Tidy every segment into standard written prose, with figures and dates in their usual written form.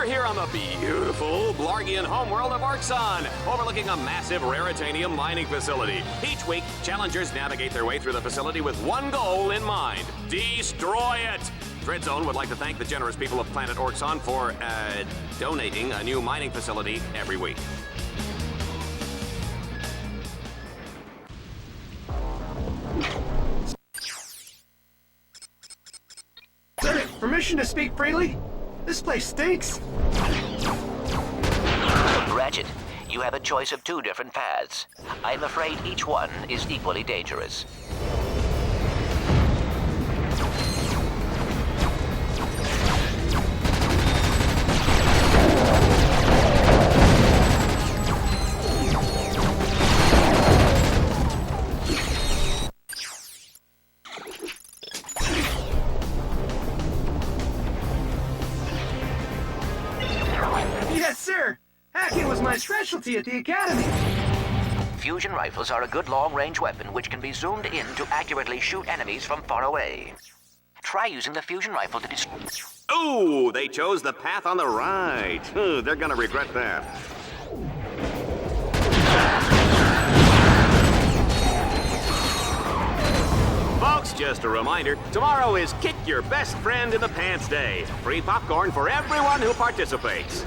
We're here on the beautiful Blargian homeworld of Oxron, overlooking a massive raritanium mining facility. Each week, challengers navigate their way through the facility with one goal in mind: destroy it! Dreadzone would like to thank the generous people of planet Oxron for, donating a new mining facility every week. Sir, permission to speak freely? This place stinks. Ratchet, you have a choice of two different paths. I'm afraid each one is equally dangerous. Yes, sir. Hacking was my specialty at the Academy. Fusion rifles are a good long-range weapon which can be zoomed in to accurately shoot enemies from far away. Try using the fusion rifle to destroy... Ooh, they chose the path on the right. They're gonna regret that. Folks, just a reminder, tomorrow is Kick Your Best Friend in the Pants Day. Free popcorn for everyone who participates.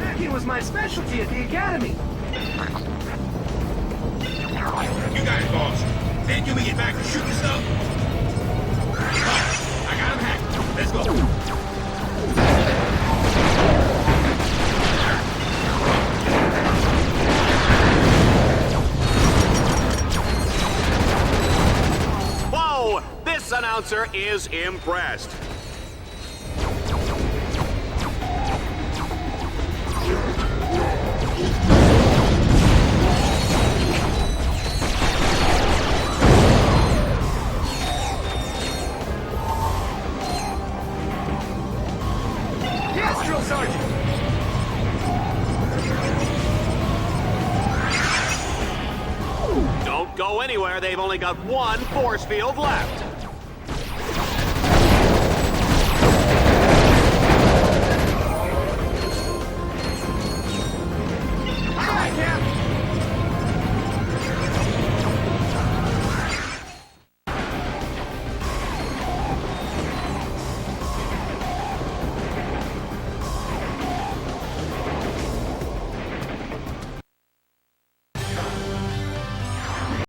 Hacking was my specialty at the Academy. You got it, boss. Then you get back to shooting stuff. I got him hacked. Let's go. Whoa! This announcer is impressed. Yes, Drill Sergeant. Don't go anywhere, they've only got one force field left.